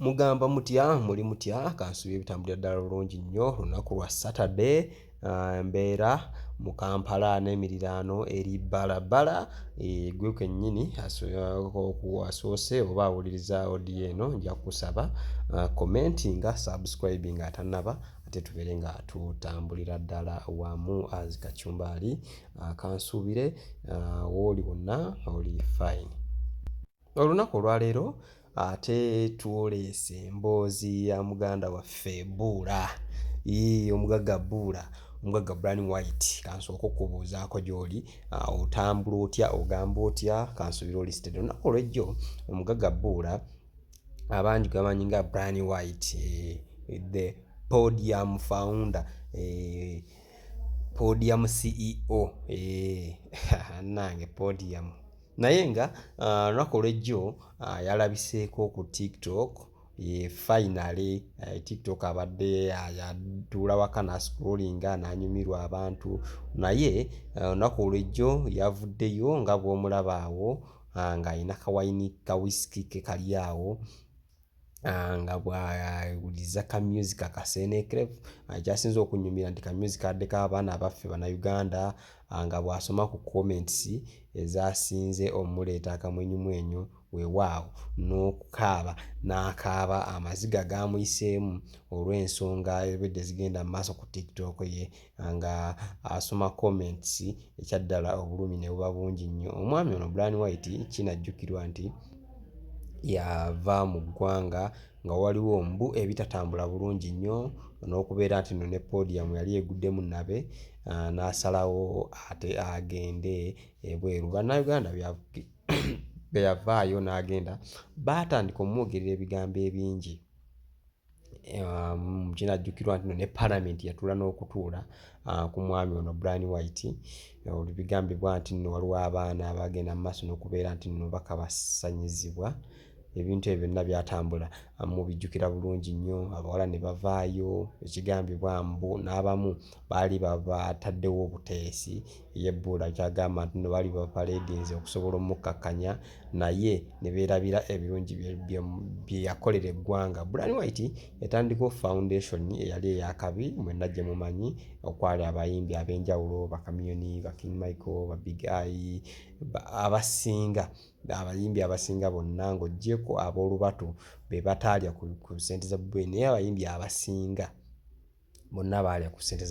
Mugamba mutya muli mutya kansuubira ebitambulira ddala bulungi nnyo lunaku lwa Saturday. Mbeera mu Kampala n'emiriraano eri bbalabala. Gwe kennyini asoose oba awuliriza audio eno nja kusaba commentinga subscribing atannaba ate tubeere nga tutambulira ddala wamu as kacumbali. Kansuubire wooli wonna oli fine. Olunaku olwaleero ate twoleese emboozi ya muganda waffe Buula, omugagga Buula, omugagga Brown White. Kansooke okubuuzaako gy'oli, otambula otya, ogamba otya, kansuubira oli sitede. Olunaku olw'ejjo omugagga Buula abangi gamanyi nga Brown White, the podium founder, podium CEO, nange podium. Naye nga olunaku olw'ejjo yalabiseeko ku TikTok. Finally TikTok abadde yatuula waka n'ascrollinga n'anyumirwa abantu, naye olunaku olw'ejjo yavuddeyo nga bw'omulaba awo ng'alina kawayini ka whisky ke kali awo nga bw'awuliriza ka music akaseeneekerevu. Ekyasinze okunyumira nti ka music addeko abaana abaffe Banauganda, nga bw'asoma ku comments ezaasinze omuleeta akamwenyumwenyu weewaawo n'okukaaba n'akaaba Amaziga Gamuyiseemu olw'ensonga ebedde zigenda mu maaso ku TikTok ye, nga asoma comments ekyaddala obulumi ne buba bungi nnyo. Omwami ono Brown White kinajjukirwa nti yava mu ggwanga nga waliwo mbu ebitatambula bulungi nnyo, n'okubeera nti no ne podium yali eguddemu nabe, n'asalawo ate agende ebweru. Bannayuganda bwe yavaayo n'agenda baatandika omwogerera ebigambo ebingi. Kinajjukirwa nti no ne Parliament yatuula n'okutuula ku mwami ono Brown White, bigambibwa nti nno waliwo abaana abagenda mu maaso n'okubeera nti nno bakabasanyizibwa. Ebintu ebyo byonna byatambula, mubijjukira bulungi nnyo. Abawala ne bavaayo, ekigambibwa mbu n'abamu baali bataddewo obuteesi. Ye Buula kyagamba nti nno baali bapaledinze okusobola omukkakkanya, naye ne beerabira ebirungi bye yakolera eggwanga. Brown White yatandikawo foundation eyali ey'akabi, mwenna gye mumanyi, okwali abayimbi ab'enjawulo, Bakamyoni, ba King Michael, ba Big Eye, abasinga abayimbi abasinga bonna ng'oggyeko ab'olubatu be bataalya ku ssente za Bobi Wine, naye abayimbi abasinga bonna baalya ku ssente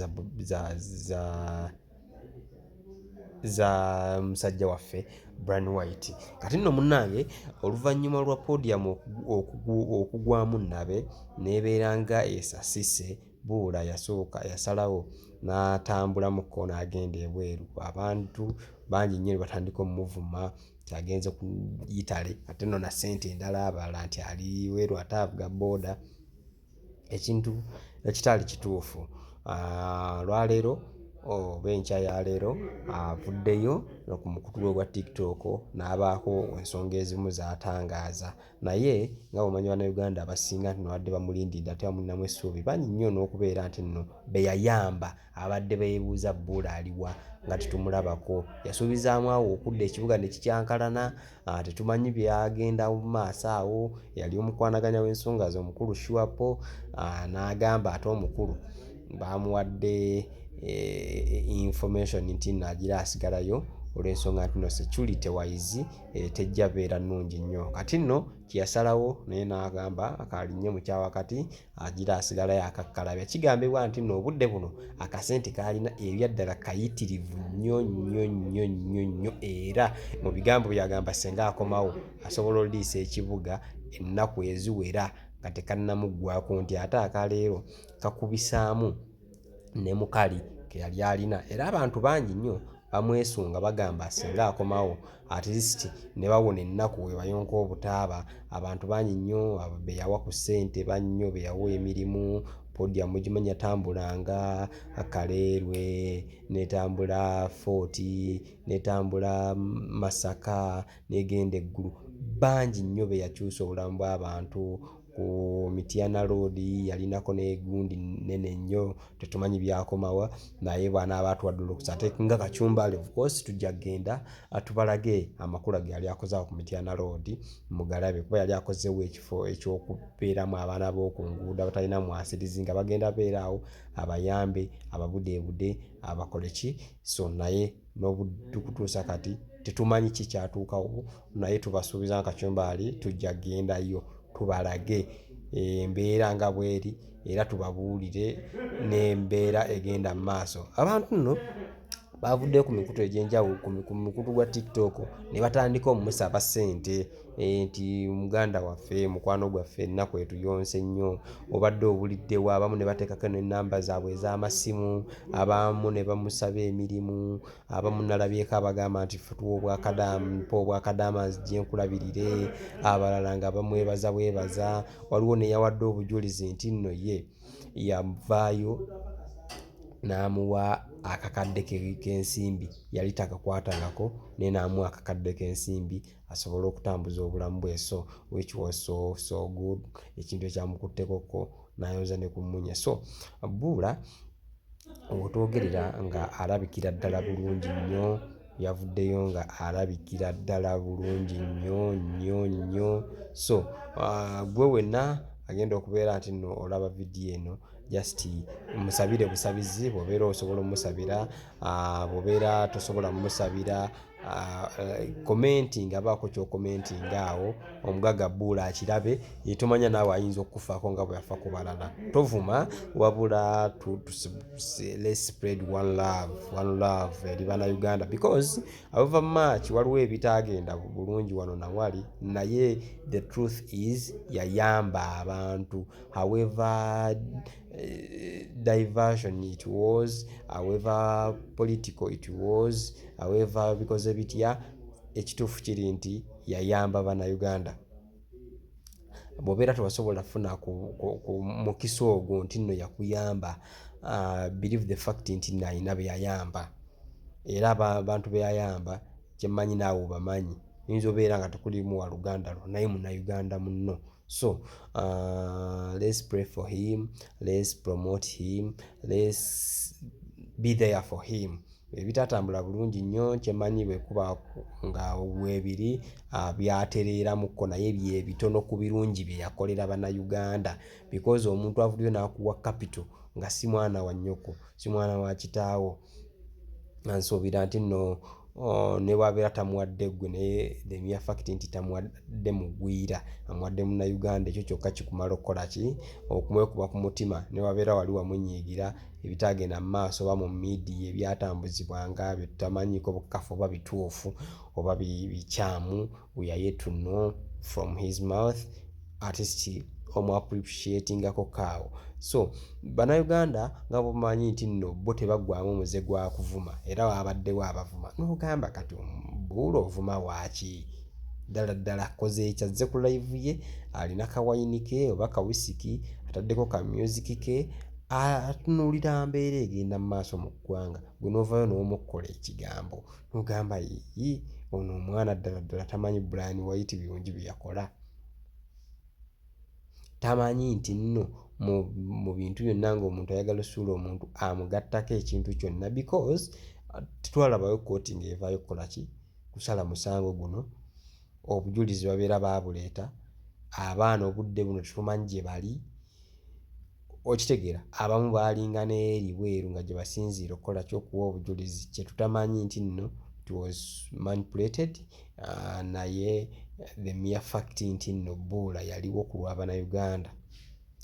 za musajja waffe Brown White. Kati nno munnange oluvannyuma lwa podium okugwamu nabe n'ebeera nga esasise, Buula yasalawo n'atambula mu kkoona agenda ebweru. Abantu bangi nnyo ne batandika omuvuma nti agenze ku Italy, ate nno na ssente endala abalala nti ali weeru ate avuga booda. Ekintu ekitaali kituufu. Lwaleero oba enkya ya leero avuddeyo ku mukutu gwe gwa TikTok n'abaako ensonga ezimu z'atangaaza, naye nga bw'omanyi Bannayuganda abasinga nti nabadde bamulindidde ate bamulinamu essuubi bangi nnyo, n'okubeera nti nno be yayamba abadde beebuuza Buula aliwa nga tetumulabako. Yasuubizaamu awo okudda ekibuga ne kikyankalana, tetumanyi byagenda mu maaso awo. Yali omukwanaganya w'ensonga ze omukulu Shuapo, n'agamba ate omukulu baamuwadde information nti naagira asigalayo olw'ensonga nti no security wise tejja beera nnungi nnyo. Kati nno kyeyasalawo naye n'agamba akaalinnye mu kyawakati agira asigalayo akakkalabya. Kigambibwa nti nno obudde buno akasente k'alina ebyaddala kayitirivu nnyo nnyo nnyo nnyo nnyo, era mu bigambo byagamba singa akomawo asobola oliisa ekibuga ennaku eziwera nga tekannamuggwaako, nti ate akaleero kakubisaamu ne mukali ke yali alina. Era abantu bangi nnyo bamwesunga bagamba singa akomawo at least ne bawona ennaku we bayonka obutaaba. Abantu bangi nnyo be yawa ku ssente, bangi nnyo be yawa emirimu. Podium mugimanyi yatambulanga Kaleerwe, n'etambula Fort, n'etambula Masaka, n'egenda eggulu. Bangi nnyo be yakyusa obulamu bw'abantu ku Mityana Road yalinako n'egundi nene nnyo tetumanyi byakomawa naye bw'anaaba atuwadde olukusa ate nga Kacumbali of course tujja kgenda tubalage amakulu ge yali akoze ku Mityana Road mugalabe kuba yali akozewo ekifo ekyokubeeramu abaana b'oku nguudo abatalina mwasirizi nga bagenda beeraawo abayambe ababudeebude abakoleki so naye n'obutukutuusa kati tetumanyi kikyatuukawo naye tubasuubiza Kacumbali tujja kgendayo tubalage embeera nga bweri era tubabuulire n'embeera egenda mu maaso. Abantu nno bavuddeyo ku mikutu egy'enjawulo ku mukutu gwa TikTok ne batandika omumusaba ssente nti muganda waffe mukwano gwaffe ennaku etuyonse nnyo obadde obuliddewo abamu ne bateekako n'ennamba zaabwe ez'amasimu abamu ne bamusaba emirimu abamu nalabyeko abagamba nti tuwa obwakadaama nzije nkulabirire abalala nga bamwebaza bwebaza waliwo ne yawadde obujulizi nti nno ye yavaayo n'amuwa akakadde k'ensimbi yali takakwatangako naye n'amuwa akakadde k'ensimbi asobole okutambuza obulamu bwe so which was so good ekintu ekyamukuttekoko n'ayoza ne ku munye so Buula otwogerera nga alabikira ddala bulungi nnyo yavuddeyo nga alabikira ddala bulungi nnyo so gwe wenna agenda okubeera nti nno olaba vidiyo eno just musabire busabizi bw'obeera osobola omusabira bw'obeera tosobola mumusabira commenting abaako ky'okomentinga awo omugagga Buula akirabe yetumanya naawe ayinza okufaako nga bwe yafa ku balala tovuma wabula let's spread one love eri Banauganda because over March waliwo ebitagenda bulungi wano nawali naye the truth is yayamba abantu however diversion it was however political it was however because ebitya ekituufu kiri nti yayamba Banauganda bw'obeera tewasobola funa ku mukisa ogwo nti nno yakuyamba believe the fact nti nayina beyayamba era abantu beyayamba kyemmanyi naawe obamanyi yinza obeera nga tekulimu wa Luganda lwo naye Munauganda munno so let's pray for him, let's promote him, let's be there for him. Ebitatambula bulungi nnyo kyemmanyi bwe kuba nga weebiri byatereeramuko naye bye bitono ku birungi bye yakolera Banauganda because omuntu avuddeyo n'akuwa capital nga si mwana wa nnyoko si mwana wa kitaawo nsuubira nti nno ne bwabeera tamuwadde ggwe naye the mere fact nti tamuwadde mugwira amuwadde Munauganda ekyo kyokka kikumala okukola ki okumwekuba ku mutima ne wabeera wali wamunyiigira ebitagenda mu maaso oba mu media ebyatambuzibwanga bye tutamanyiiko bukkakafu oba bituufu oba bikyamu we are yet to know from his mouth at least appreciatingako kaawo so Banauganda nga bumanyi nti nno bo tebaggwamu muze gwa kuvuma era wabaddewo abavuma n'ogamba kati Buula ovuma waaki ddala akoze ekyazze ku live ye alina kawayini ke oba kawisiki ataddeko ka music ke atunuulira mbeera egenda mu maaso mu ggwanga gwe n'ovaayo n'omukkola ekigambo n'ogamba ono omwana ddala tamanyi Brian White birungi bye yakola tamanyi nti nno mu bintu byonna ng'omuntu ayagala osuula omuntu amugattako ekintu kyonna because tetwalabayo kkooti ng'evaayo kukola ki kusala musango guno obujulizi babeera baabuleeta abaana obudde buno tetumanyi gye bali okitegeera abamu baalinga n'eri bweru nga gye basinziira okukola ky'okuwa obujulizi kye tutamanyi nti nno it was manipulated naye the mere fact nti nno Buula yaliwo ku lwa Banauganda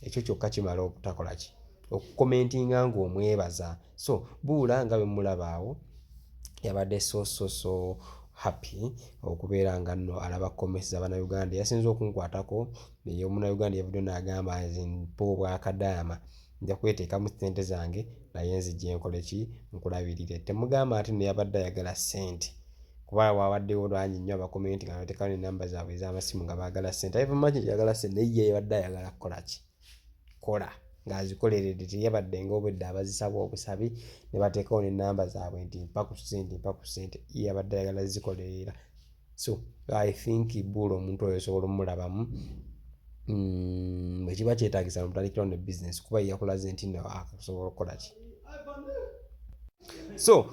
ekyo kyokka kimala obutakola ki okukomentinga ng'omwebaza so Buula nga bwe mulaba awo yabadde so happy okubeera nga nno alaba comments za Banauganda yasinze okunkwatako naye Munauganda yavuddeyo n'agamba mpa obwakadaama nja kweteeka mu ssente zange naye nzije nkole ki nkulabirire temugamba nti nno yabadde ayagala ssente kuba wabaddewo lwangi nnyo abakomenti nga bateekawo n'ennamba zaabwe ez'amasimu nga baagala ssente aye vumaki yagala ssente naye ye yabadde ayagala kukola ki kola ng'azikoleredde teyabadde ng'obwedda abazisaba obusabi ne bateekawo n'ennamba zaabwe nti mpa ku ssente ye yabadde ayagala zikolerera so I think Buula omuntu oyo osobola omulabamu ekiba kyetaagisa mutandikirawo ne business kuba yakulaze nti no akusobola okukola ki. So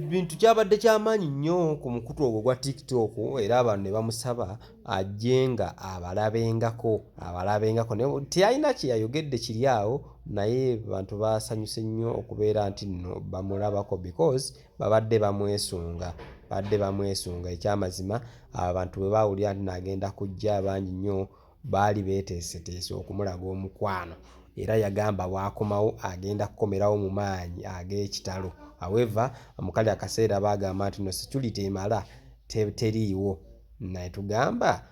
bintu kyabadde kyamaanyi nnyo ku mukutu ogwo gwa TikTok era abantu ne bamusaba ajje nga abalabengako teyalina kye yayogedde kiri awo naye bantu basanyuse nnyo okubeera nti nno bamulabako because babadde bamwesunga ekyamazima abantu bwe baawulira nti naagenda kujja abangi nnyo baali beeteeseteese okumulaga omukwano era yagamba bw'akomawo agenda kukomerawo mu maanyi ag'ekitalo. However mu kali akaseera bagamba nti no security emala teriiwo naye tugamba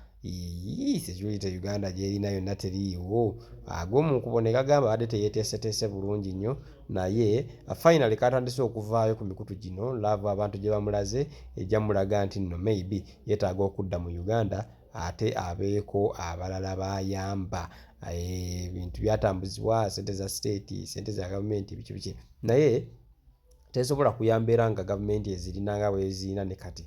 security Uganda gy'erina yonna teriiwo. Ag'omu nkubo ne gagamba badde teyeeteeseteese bulungi nnyo naye finally katandise okuvaayo ku mikutu gino laavu abantu gye bamulaze ejja mulaga nti nno maybe yeetaaga okudda mu Uganda ate abeeko abalala bayamba. Ebintu byatambuzibwa sente za state, sente za gavumenti biki naye tesobola kuyamba era nga gavumenti ezirina nga bwezirina ne kati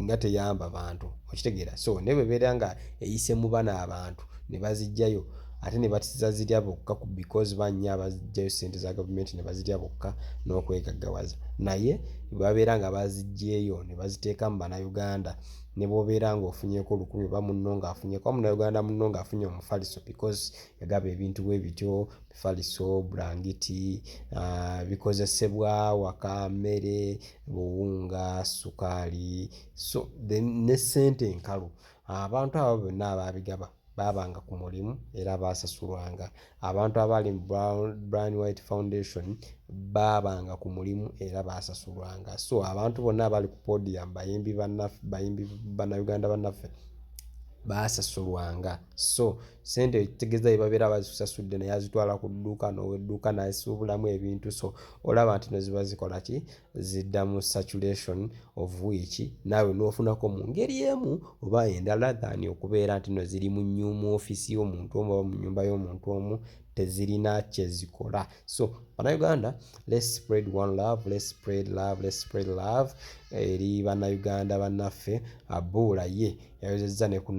nga teyamba bantu okitegeera. So ne bwebeera nga eyise mu bana abantu ne bazijjayo ate ne batizazirya bokka because banya abazijjayo sente za gavumenti ne bazirya bokka n'okwegaggawaza naye babeera nga bazijjeeyo ne baziteeka mu Banauganda ne bw'obeera ng'ofunyeko 10 ba munno ng'afunyeko Munauganda munno ng'afunye omufaliso because yagaba ebintu bwe bityo mifaliso bulangiti bikozesebwa waka mmere buwunga sukaali so ne ssente enkalu. Abantu abo bonna abaabigaba baabanga ku mulimu era baasasulwanga. Abantu abaali mu Brown White Foundation baabanga ku mulimu era baasasulwanga. So abantu bonna abali ku podium bayimbi Banauganda bannaffe baasasulwanga. So sente tegeeza babeera bazisasudde naye azitwala ku dduuka n'owedduuka n'asuubulamu ebintu so olaba nti no ziba zikola ki zidda mu saturation of which naawe n'ofunako mu ngeri emu oba endala than okubeera nti no ziri mu nyumu ofisi y'omuntu omu oba mu nnyumba y'omuntu omu tezirina kye zikola. So Banauganda, let's spread one love, let's spread love eri Banauganda bannaffe. Abuula ye yayozezza ne ku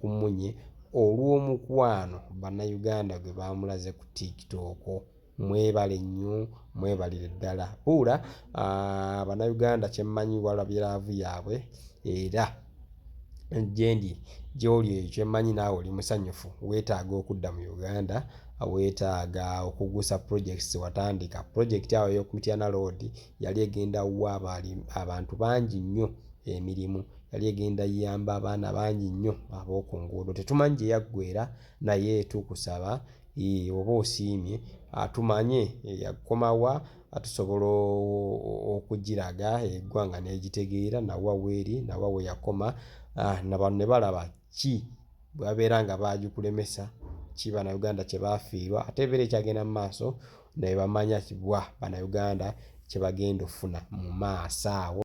munye olw'omukwano Banauganda gwe baamulaze ku TikTok. Mwebale nnyo, mwebalire ddala. Buula Banauganda kyemmanyi walabye laavu yaabwe era gyendi gy'oli eyo kyemmanyi naawe oli musanyufu weetaaga okudda mu Uganda weetaaga okugusa projects watandika. Project awo y'oku Mityana Road yali egenda wa abantu bangi nnyo emirimu, yali egenda yamba abaana bangi nnyo ab'oku nguudo. Tetumanyi gye yaggweera naye tukusaba oba osiimye tumanye yakomawa tusobola okugiraga eggwanga n'egitegeera nawa weeri nawa we yakoma n'abantu ne balaba ki bwabeera nga baagikulemesa ki Banauganda kye baafiirwa ate ebeera ekyagenda mu maaso ne bamanya kibwa Banauganda kye bagenda ofuna mu maaso awo.